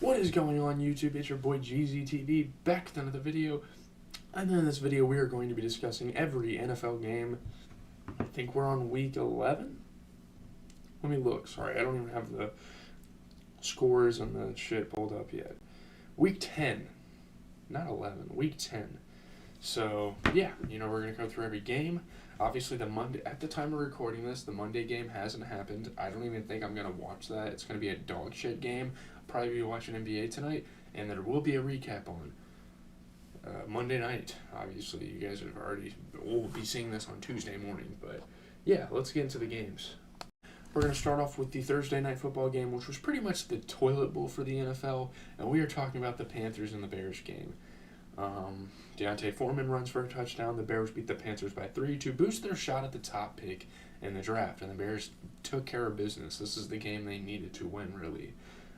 What is going on, YouTube? It's your boy GZTV back with another video. And in this video, we are going to be discussing every NFL game. I think we're on week 11. Let me look. Sorry, I don't even have the scores and the shit pulled up yet. Week 10, not 11. Week 10. So yeah, we're gonna go through every game. Obviously, the Monday at the time of recording this, the Monday game hasn't happened. I don't even think I'm gonna watch that. It's gonna be a dog shit game. I'll probably be watching NBA tonight, and there will be a recap on Monday night. Obviously, you guys have already will be seeing this on Tuesday morning. But yeah, let's get into the games. We're going to start off with the Thursday night football game, which was pretty much the toilet bowl for the NFL, and we are talking about the Panthers and the Bears game. Deontay Foreman runs for a touchdown. The Bears beat the Panthers by 3 to boost their shot at the top pick in the draft, and the Bears took care of business. This is the game they needed to win, really.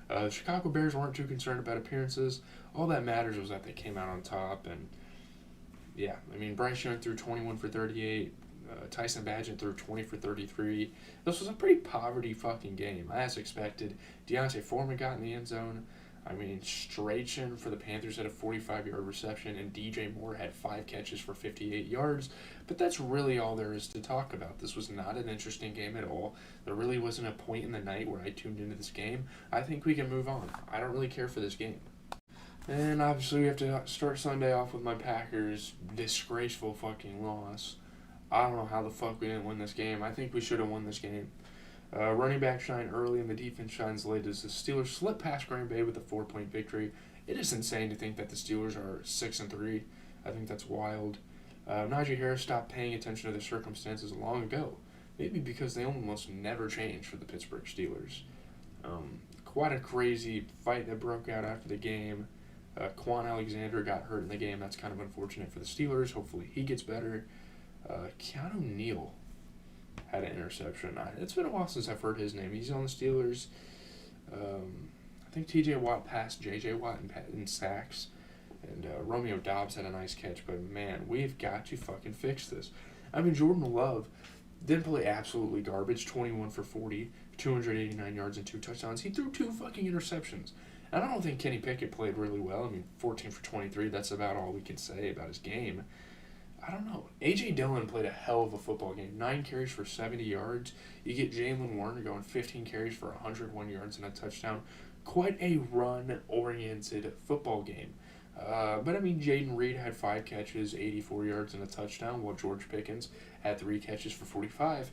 The Chicago Bears weren't too concerned about appearances. All that matters was that they came out on top, and yeah, Bryce Young threw 21 for 38. Tyson Bagent threw 20 for 33. This was a pretty poverty fucking game, as expected. Deontay Foreman got in the end zone. Strachan for the Panthers had a 45-yard reception, and DJ Moore had 5 catches for 58 yards. But that's really all there is to talk about. This was not an interesting game at all. There really wasn't a point in the night where I tuned into this game. I think we can move on. I don't really care for this game. And obviously we have to start Sunday off with my Packers' disgraceful fucking loss. I don't know how the fuck we didn't win this game. I think we should have won this game. Running back shine early and the defense shines late as the Steelers slip past Green Bay with a 4-point victory. It is insane to think that the Steelers are 6-3. I think that's wild. Najee Harris stopped paying attention to the circumstances long ago. Maybe because they almost never change for the Pittsburgh Steelers. Quite a crazy fight that broke out after the game. Quan Alexander got hurt in the game. That's kind of unfortunate for the Steelers. Hopefully he gets better. Keanu Neal had an interception. It's been a while since I've heard his name. He's on the Steelers. I think T.J. Watt passed J.J. Watt in sacks. And Romeo Doubs had a nice catch. But, man, we've got to fucking fix this. Jordan Love didn't play absolutely garbage. 21 for 40, 289 yards and 2 touchdowns. He threw 2 fucking interceptions. And I don't think Kenny Pickett played really well. 14 for 23. That's about all we can say about his game. I don't know. A.J. Dillon played a hell of a football game. 9 carries for 70 yards. You get Jalen Warner going 15 carries for 101 yards and a touchdown. Quite a run-oriented football game. But Jaden Reed had 5 catches, 84 yards and a touchdown, while George Pickens had 3 catches for 45.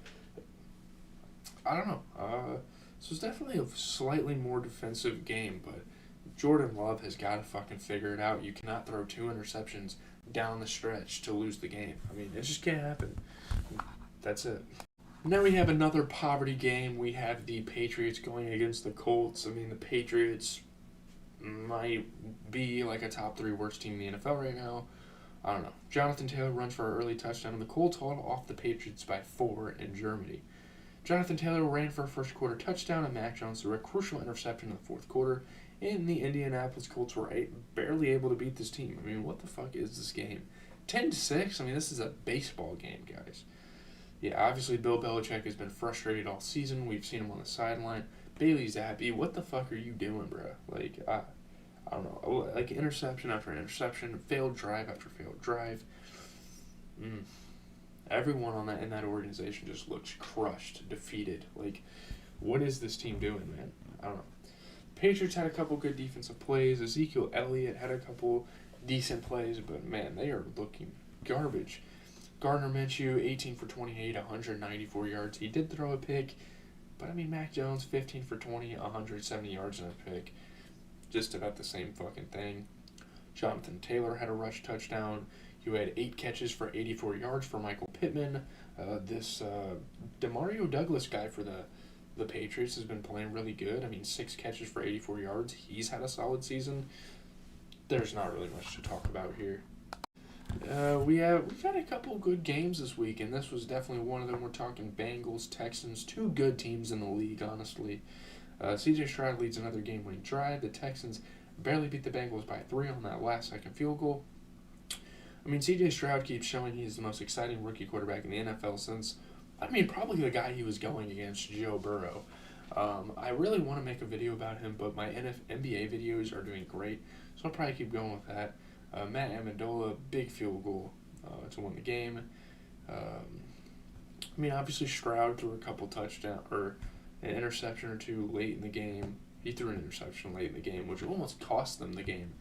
I don't know. This was definitely a slightly more defensive game, but Jordan Love has got to fucking figure it out. You cannot throw 2 interceptions down the stretch to lose the game. It just can't happen. That's it. Now we have another poverty game. We have the Patriots going against the Colts. The Patriots might be like a top 3 worst team in the NFL right now. I don't know. Jonathan Taylor runs for an early touchdown, and the Colts hauled off the Patriots by 4 in Germany. Jonathan Taylor ran for a first quarter touchdown, and Mac Jones threw a crucial interception in the fourth quarter. And the Indianapolis Colts were barely able to beat this team. What the fuck is this game? 10-6? This is a baseball game, guys. Yeah, obviously Bill Belichick has been frustrated all season. We've seen him on the sideline. Bailey Zappi, what the fuck are you doing, bro? I don't know. Interception after interception, failed drive after failed drive. Everyone in that organization just looks crushed, defeated. What is this team doing, man? I don't know. Patriots had a couple good defensive plays. Ezekiel Elliott had a couple decent plays, but man, they are looking garbage. Gardner Minshew, 18 for 28, 194 yards. He did throw a pick, but Mac Jones, 15 for 20, 170 yards and a pick. Just about the same fucking thing. Jonathan Taylor had a rush touchdown. You had 8 catches for 84 yards for Michael Pittman. This Demario Douglas guy for the Patriots has been playing really good. 6 catches for 84 yards. He's had a solid season. There's not really much to talk about here. We've had a couple good games this week, and this was definitely one of them. We're talking Bengals, Texans, 2 good teams in the league, honestly. C.J. Stroud leads another game-winning drive. The Texans barely beat the Bengals by 3 on that last-second field goal. C.J. Stroud keeps showing he's the most exciting rookie quarterback in the NFL since, probably the guy he was going against, Joe Burrow. I really want to make a video about him, but my NBA videos are doing great, so I'll probably keep going with that. Matt Amendola, big field goal to win the game. I mean, obviously Stroud threw a couple touchdowns or an interception or two late in the game. He threw an interception late in the game, which almost cost them the game.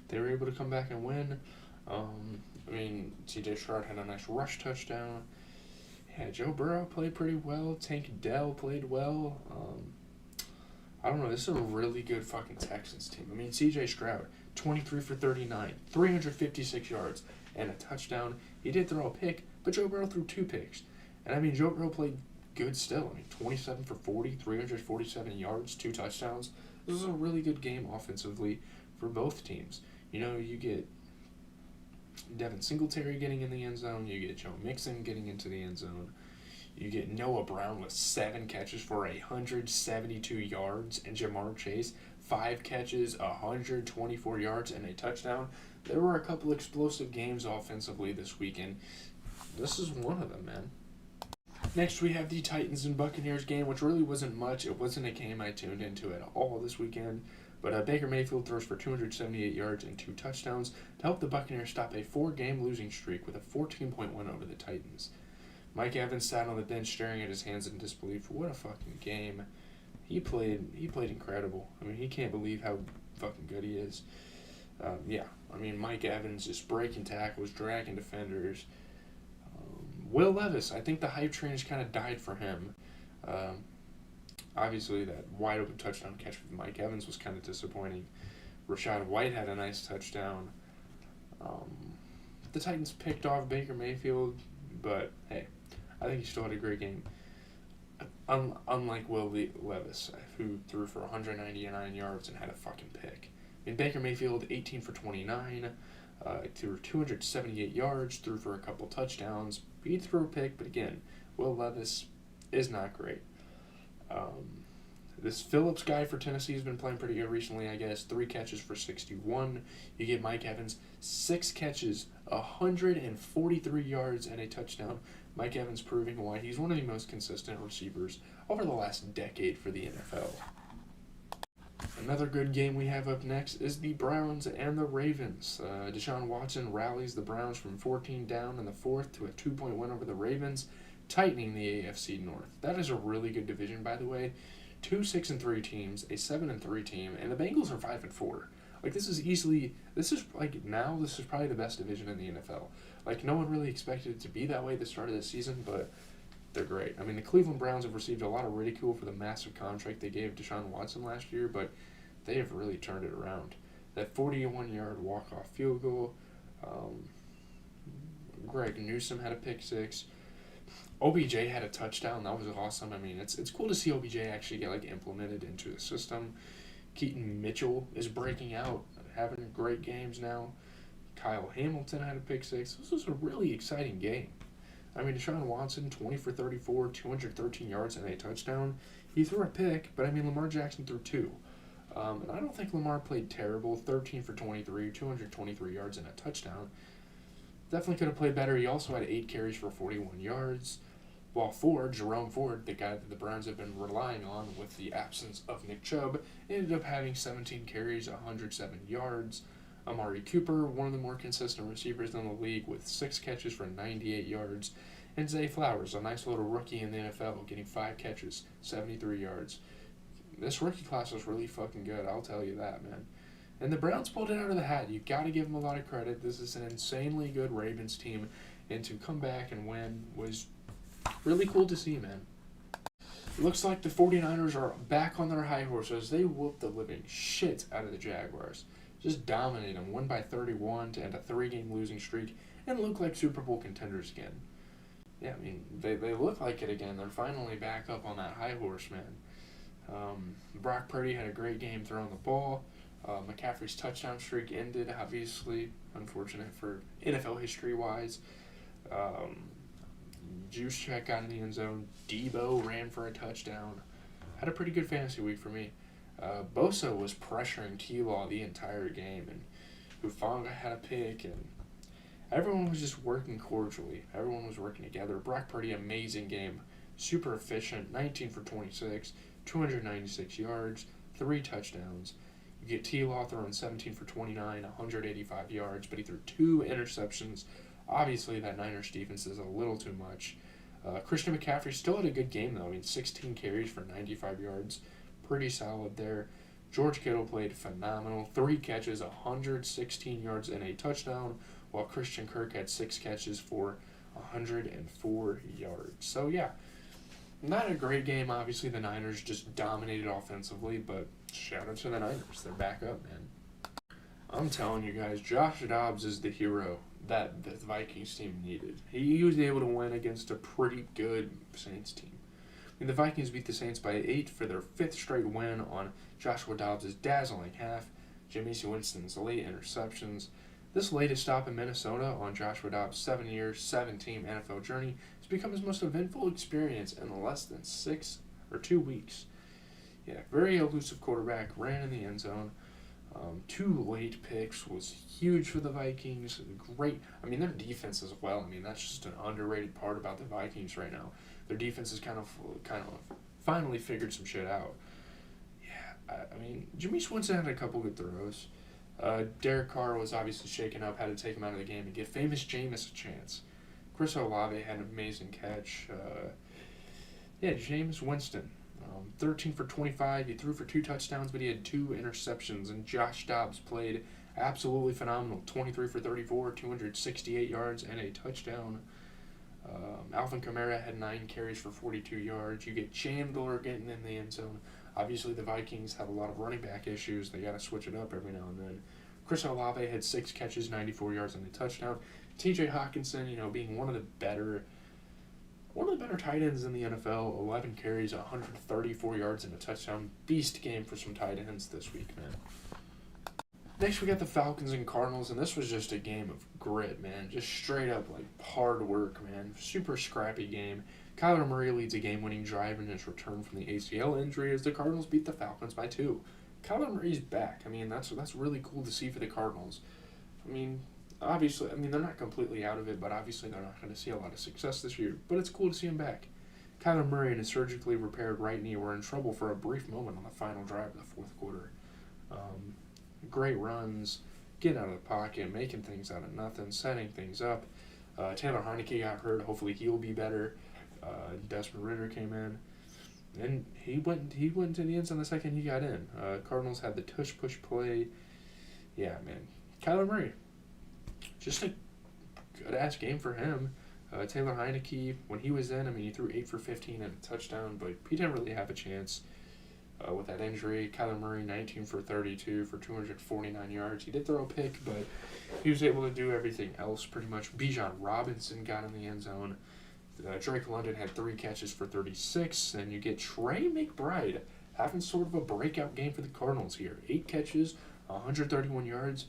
They were able to come back and win. I mean, C.J. Stroud had a nice rush touchdown. Yeah, Joe Burrow played pretty well. Tank Dell played well. I don't know. This is a really good fucking Texans team. I mean, C.J. Stroud, 23 for 39, 356 yards, and a touchdown. He did throw a pick, but Joe Burrow threw 2 picks. And I mean, Joe Burrow played good still. I mean, 27 for 40, 347 yards, 2 touchdowns. This is a really good game offensively for both teams. You know, you get Devin Singletary getting in the end zone. You get Joe Mixon getting into the end zone. You get Noah Brown with 7 catches for 172 yards, and Jamar Chase 5 catches, 124 yards, and a touchdown. There were a couple explosive games offensively this weekend. This is one of them, man. Next, we have the Titans and Buccaneers game, which really wasn't much. It wasn't a game I tuned into at all this weekend. But Baker Mayfield throws for 278 yards and 2 touchdowns to help the Buccaneers stop a 4-game losing streak with a 14-point win over the Titans. Mike Evans sat on the bench staring at his hands in disbelief. What a fucking game. He played incredible. I mean, he can't believe how fucking good he is. Mike Evans just breaking tackles, dragging defenders. Will Levis, I think the hype train has kind of died for him. Obviously, that wide open touchdown catch with Mike Evans was kind of disappointing. Rachaad White had a nice touchdown. The Titans picked off Baker Mayfield, but hey, I think he still had a great game. Unlike Will Levis, who threw for 199 yards and had a fucking pick. I mean, Baker Mayfield, 18 for 29, threw 278 yards, threw for a couple touchdowns. He threw a pick, but again, Will Levis is not great. This Phillips guy for Tennessee has been playing pretty good recently, I guess. 3 catches for 61. You get Mike Evans, 6 catches, 143 yards, and a touchdown. Mike Evans proving why he's one of the most consistent receivers over the last decade for the NFL. Another good game we have up next is the Browns and the Ravens. Deshaun Watson rallies the Browns from 14 down in the 4th to a 2-point win over the Ravens, tightening the AFC North. That is a really good division, by the way. 2 6-3 teams, a 7-3 team, and the Bengals are 5-4. Like, this is probably the best division in the NFL. Like, no one really expected it to be that way at the start of the season, but they're great. I mean, the Cleveland Browns have received a lot of ridicule for the massive contract they gave Deshaun Watson last year, but they have really turned it around. That 41-yard walk-off field goal. Greg Newsome had a pick 6. OBJ had a touchdown. That was awesome. I mean, it's cool to see OBJ actually get implemented into the system. Keaton Mitchell is breaking out, having great games now. Kyle Hamilton had a pick 6. This was a really exciting game. I mean, Deshaun Watson, 20 for 34, 213 yards and a touchdown. He threw a pick, but I mean, Lamar Jackson threw 2. And I don't think Lamar played terrible. 13 for 23, 223 yards and a touchdown. Definitely could have played better. He also had 8 carries for 41 yards. While Jerome Ford, the guy that the Browns have been relying on with the absence of Nick Chubb, ended up having 17 carries, 107 yards. Amari Cooper, one of the more consistent receivers in the league, with 6 catches for 98 yards. And Zay Flowers, a nice little rookie in the NFL, getting 5 catches, 73 yards. This rookie class was really fucking good, I'll tell you that, man. And the Browns pulled it out of the hat. You've got to give them a lot of credit. This is an insanely good Ravens team, and to come back and win was really cool to see, man. It looks like the 49ers are back on their high horses. They whooped the living shit out of the Jaguars. Just dominate them, won by 31 to end a 3-game losing streak, and look like Super Bowl contenders again. Yeah, I mean, they look like it again. They're finally back up on that high horse, man. Brock Purdy had a great game throwing the ball. McCaffrey's touchdown streak ended, obviously. Unfortunate for NFL history-wise. Juszczyk got in the end zone. Debo ran for a touchdown. Had a pretty good fantasy week for me. Bosa was pressuring T-Law the entire game, and Hufanga had a pick, and everyone was just working cordially. Everyone was working together. Brock Purdy, amazing game. Super efficient, 19 for 26, 296 yards, 3 touchdowns. You get T. Law throwing 17 for 29, 185 yards, but he threw 2 interceptions. Obviously, that Niners defense is a little too much. Christian McCaffrey still had a good game, though. I mean, 16 carries for 95 yards. Pretty solid there. George Kittle played phenomenal. 3 catches, 116 yards, and a touchdown, while Christian Kirk had 6 catches for 104 yards. So, yeah, not a great game. Obviously, the Niners just dominated offensively, but shout out to the Niners. They're back up, man. I'm telling you guys, Josh Dobbs is the hero that the Vikings team needed. He was able to win against a pretty good Saints team. I mean, the Vikings beat the Saints by 8 for their 5th straight win on Joshua Dobbs' dazzling half, Jameis Winston's late interceptions. This latest stop in Minnesota on Joshua Dobbs' 7-year, 7-team NFL journey has become his most eventful experience in less than 2 weeks. Yeah, very elusive quarterback, ran in the end zone. 2 late picks was huge for the Vikings. Great. I mean, their defense as well. I mean, that's just an underrated part about the Vikings right now. Their defense has kind of finally figured some shit out. Yeah, I mean, Jameis Winston had a couple good throws. Derek Carr was obviously shaken up, had to take him out of the game and give famous Jameis a chance. Chris Olave had an amazing catch. Jameis Winston. 13 for 25. He threw for 2 touchdowns, but he had 2 interceptions. And Josh Dobbs played absolutely phenomenal. 23 for 34, 268 yards, and a touchdown. Alvin Kamara had 9 carries for 42 yards. You get Chandler getting in the end zone. Obviously, the Vikings have a lot of running back issues. They got to switch it up every now and then. Chris Olave had 6 catches, 94 yards, and a touchdown. T.J. Hawkinson, being one of the better tight ends in the NFL, 11 carries, 134 yards, and a touchdown. Beast game for some tight ends this week, man. Next, we got the Falcons and Cardinals, and this was just a game of grit, man. Just straight up, hard work, man. Super scrappy game. Kyler Murray leads a game-winning drive in his return from the ACL injury as the Cardinals beat the Falcons by 2. Kyler Murray's back. I mean, that's really cool to see for the Cardinals. I mean, obviously, they're not completely out of it, but obviously they're not going to see a lot of success this year. But it's cool to see him back. Kyler Murray and his surgically repaired right knee were in trouble for a brief moment on the final drive of the fourth quarter. Great runs, getting out of the pocket, making things out of nothing, setting things up. Taylor Heineke got hurt. Hopefully he'll be better. Desmond Ridder came in. And he went to the end zone the second he got in. Cardinals had the tush-push play. Yeah, man. Kyler Murray. Just a good-ass game for him. Taylor Heineke, when he was in, he threw 8 for 15 and a touchdown, but he didn't really have a chance with that injury. Kyler Murray, 19 for 32 for 249 yards. He did throw a pick, but he was able to do everything else pretty much. Bijan Robinson got in the end zone. Drake London had 3 catches for 36, and you get Trey McBride having sort of a breakout game for the Cardinals here. 8 catches, 131 yards.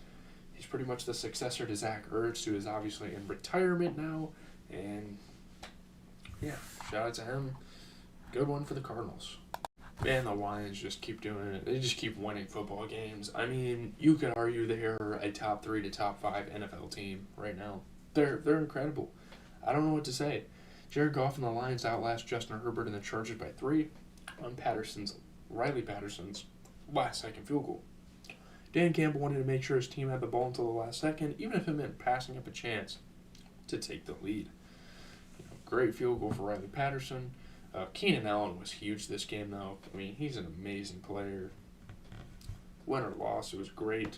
He's pretty much the successor to Zach Ertz, who is obviously in retirement now. And, yeah, shout out to him. Good one for the Cardinals. Man, the Lions just keep doing it. They just keep winning football games. I mean, you could argue they're a top 3 to top 5 NFL team right now. They're incredible. I don't know what to say. Jared Goff and the Lions outlast Justin Herbert and the Chargers by 3 on Riley Patterson's last-second field goal. Dan Campbell wanted to make sure his team had the ball until the last second, even if it meant passing up a chance to take the lead. Great field goal for Riley Patterson. Keenan Allen was huge this game, though. He's an amazing player. Win or loss, it was great.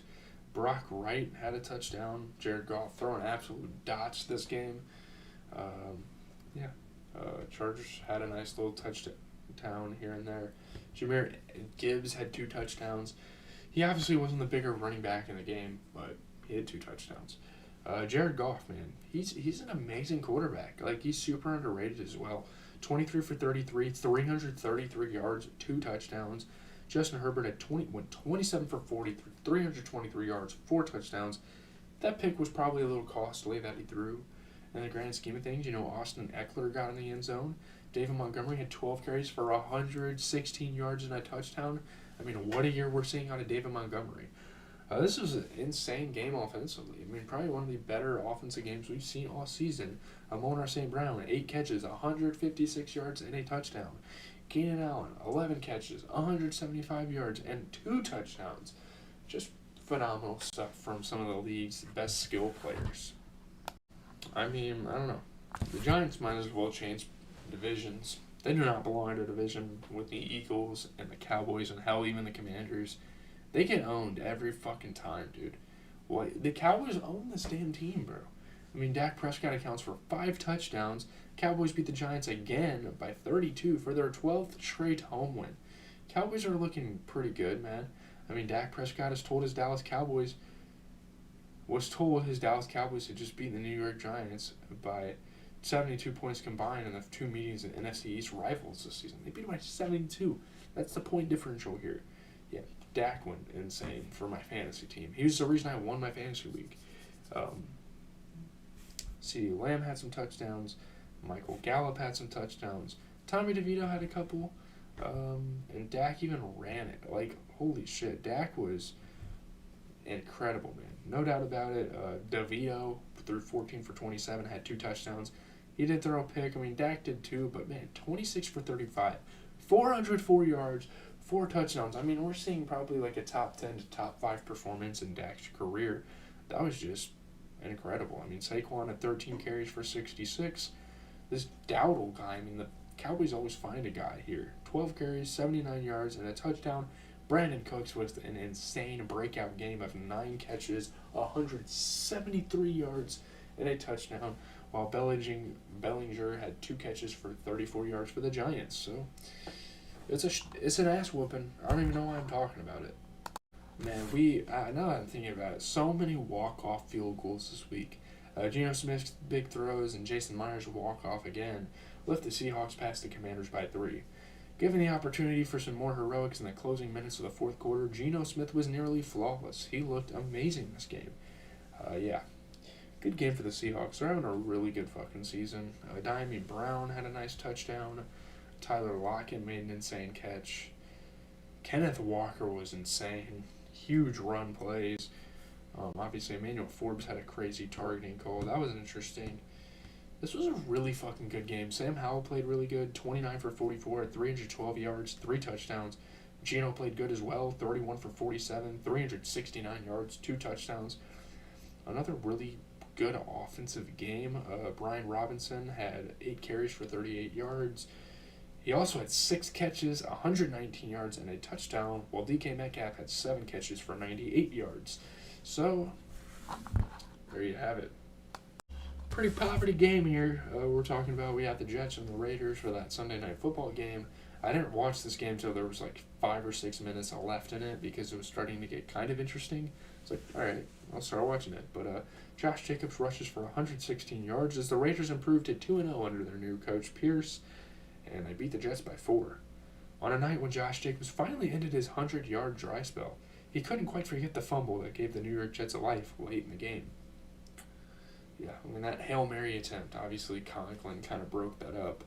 Brock Wright had a touchdown. Jared Goff throwing absolute dots this game. Chargers had a nice little touchdown here and there. Jahmyr Gibbs had 2 touchdowns. He obviously wasn't the bigger running back in the game, but he had 2 touchdowns. Jared Goff, man, he's an amazing quarterback. He's super underrated as well. 23 for 33, 333 yards, 2 touchdowns. Justin Herbert had 27 for 40, 323 yards, 4 touchdowns. That pick was probably a little costly that he threw. In the grand scheme of things, Austin Eckler got in the end zone. David Montgomery had 12 carries for 116 yards and a touchdown. What a year we're seeing out of David Montgomery. This was an insane game offensively. Probably one of the better offensive games we've seen all season. Amon-Ra St. Brown, 8 catches, 156 yards, and a touchdown. Keenan Allen, 11 catches, 175 yards, and 2 touchdowns. Just phenomenal stuff from some of the league's best skill players. I mean, I don't know. The Giants might as well change divisions. They do not belong in a division with the Eagles and the Cowboys and hell, even the Commanders. They get owned every fucking time, dude. Well, the Cowboys own this damn team, bro. I mean, Dak Prescott accounts for 5 touchdowns. Cowboys beat the Giants again by 32 for their 12th straight home win. Cowboys are looking pretty good, man. I mean, Dak Prescott told his Dallas Cowboys had just beaten the New York Giants by 72 points combined in the 2 meetings in NFC East rivals this season. They beat them by 72. That's the point differential here. Yeah, Dak went insane for my fantasy team. He was the reason I won my fantasy league. CeeDee Lamb had some touchdowns. Michael Gallup had some touchdowns. Tommy DeVito had a couple. And Dak even ran it. Like, holy shit. Dak was incredible, man. No doubt about it. DeVito threw 14 for 27, had 2 touchdowns. He did throw a pick. I mean, Dak did too, but man, 26 for 35. 404 yards, 4 touchdowns. I mean, we're seeing probably like a top 10 to top 5 performance in Dak's career. That was just incredible. I mean, Saquon had 13 carries for 66. This Dowdle guy, I mean, the Cowboys always find a guy here. 12 carries, 79 yards, and a touchdown. Brandon Cooks was an insane breakout game of 9 catches, 173 yards, and a touchdown, while Bellinger had 2 catches for 34 yards for the Giants. So it's an ass whooping. I don't even know why I'm talking about it. Man, now that I'm thinking about it, so many walk-off field goals this week. Geno Smith's big throws and Jason Myers' walk-off again lift the Seahawks past the Commanders by 3. Given the opportunity for some more heroics in the closing minutes of the fourth quarter, Geno Smith was nearly flawless. He looked amazing this game. Good game for the Seahawks. They're having a really good fucking season. Diami Brown had a nice touchdown. Tyler Lockett made an insane catch. Kenneth Walker was insane. Huge run plays. Obviously, Emmanuel Forbes had a crazy targeting call. That was interesting. This was a really fucking good game. Sam Howell played really good. 29 for 44, 312 yards, 3 touchdowns. Geno played good as well. 31 for 47, 369 yards, 2 touchdowns. Another really good offensive game. Brian Robinson had 8 carries for 38 yards. He also had 6 catches, 119 yards, and a touchdown, while DK Metcalf had 7 catches for 98 yards. So, there you have it. Pretty poverty game here. We're talking about we have the Jets and the Raiders for that Sunday night football game. I didn't watch this game until there was like 5 or 6 minutes left in it because it was starting to get kind of interesting. It's like, all right, I'll start watching it. But Josh Jacobs rushes for 116 yards as the Raiders improved to 2-0 under their new coach, Pierce, and they beat the Jets by 4. On a night when Josh Jacobs finally ended his 100-yard dry spell, he couldn't quite forget the fumble that gave the New York Jets a life late in the game. Yeah, I mean, that Hail Mary attempt, obviously Conklin kind of broke that up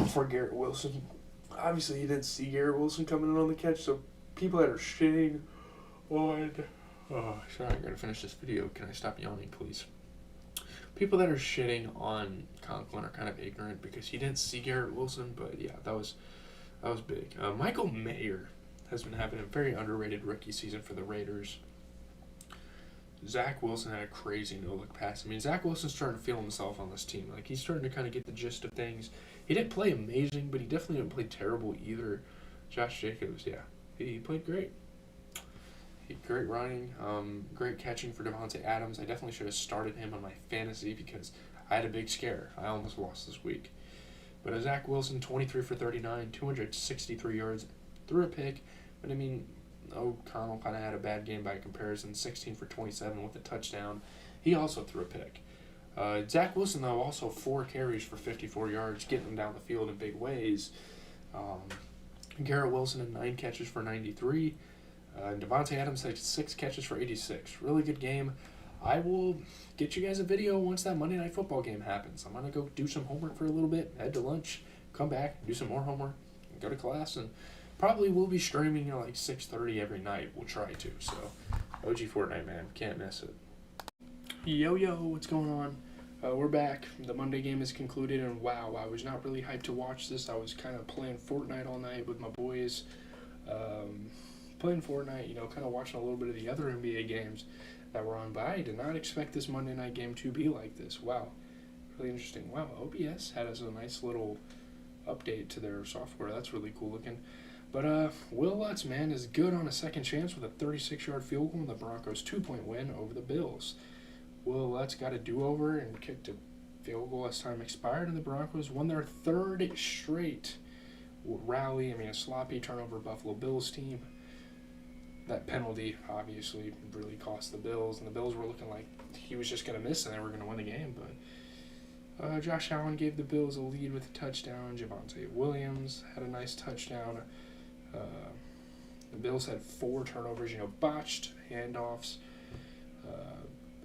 for Garrett Wilson. Obviously, he didn't see Garrett Wilson coming in on the catch, so people that are shitting on... Oh, sorry, I gotta finish this video. Can I stop yawning, please? People that are shitting on Conklin are kind of ignorant because he didn't see Garrett Wilson, but yeah, that was big. Michael Mayer has been having a very underrated rookie season for the Raiders. Zach Wilson had a crazy no-look pass. I mean, Zach Wilson's starting to feel himself on this team. Like, he's starting to kind of get the gist of things. He didn't play amazing, but he definitely didn't play terrible either. Josh Jacobs, yeah, he played great. Great running, great catching for Devontae Adams. I definitely should have started him on my fantasy because I had a big scare. I almost lost this week. But Zach Wilson, 23 for 39, 263 yards, threw a pick. But, I mean, O'Connell kind of had a bad game by comparison, 16 for 27 with a touchdown. He also threw a pick. Zach Wilson, though, also 4 carries for 54 yards, getting him down the field in big ways. Garrett Wilson had 9 catches for 93. Devontae Adams had 6 catches for 86. Really good game. I will get you guys a video once that Monday Night Football game happens. I'm going to go do some homework for a little bit, head to lunch, come back, do some more homework, go to class, and probably will be streaming at like 6:30 every night. We'll try to. So, OG Fortnite, man. Can't miss it. Yo, what's going on? We're back. The Monday game is concluded, and wow, I was not really hyped to watch this. I was kind of playing Fortnite all night with my boys. Playing Fortnite, kind of watching a little bit of the other NBA games that were on, but I did not expect this Monday night game to be like this. Wow. Really interesting. Wow, OBS had us a nice little update to their software. That's really cool looking. But Will Lutz, man, is good on a second chance with a 36-yard field goal in the Broncos' 2-point win over the Bills. Will Lutz got a do-over and kicked a field goal as time expired, and the Broncos won their third straight rally. A sloppy turnover Buffalo Bills team. That penalty obviously really cost the Bills, and the Bills were looking like he was just going to miss and they were going to win the game. But Josh Allen gave the Bills a lead with a touchdown. Javonte Williams had a nice touchdown. The Bills had 4 turnovers, botched handoffs,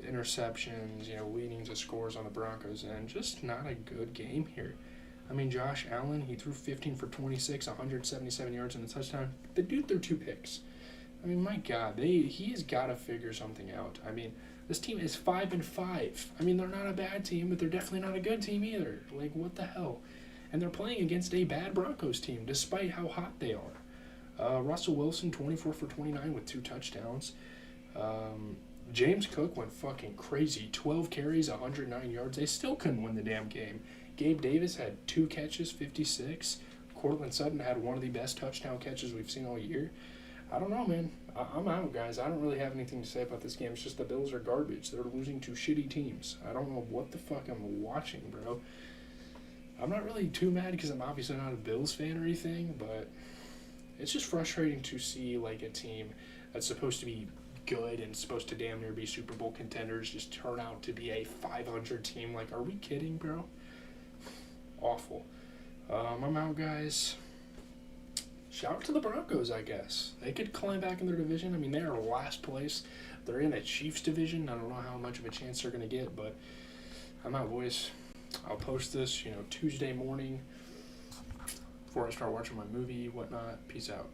interceptions, leading to scores on the Broncos, and just not a good game here. Josh Allen, he threw 15 for 26, 177 yards and a touchdown. The dude threw 2 picks. My God, he has got to figure something out. This team is 5-5. They're not a bad team, but they're definitely not a good team either. Like, what the hell? And they're playing against a bad Broncos team, despite how hot they are. Russell Wilson, 24 for 29 with 2 touchdowns. James Cook went fucking crazy. 12 carries, 109 yards. They still couldn't win the damn game. Gabe Davis had 2 catches, 56. Cortland Sutton had one of the best touchdown catches we've seen all year. I don't know, man. I'm out, guys. I don't really have anything to say about this game. It's just the Bills are garbage. They're losing to shitty teams. I don't know what the fuck I'm watching, bro. I'm not really too mad because I'm obviously not a Bills fan or anything, but it's just frustrating to see, like, a team that's supposed to be good and supposed to damn near be Super Bowl contenders just turn out to be a 500 team. Like, are we kidding, bro? Awful. I'm out, guys. Shout out to the Broncos, I guess. They could climb back in their division. They are last place. They're in the Chiefs division. I don't know how much of a chance they're going to get, but I'm out, boys. I'll post this, Tuesday morning before I start watching my movie, whatnot. Peace out.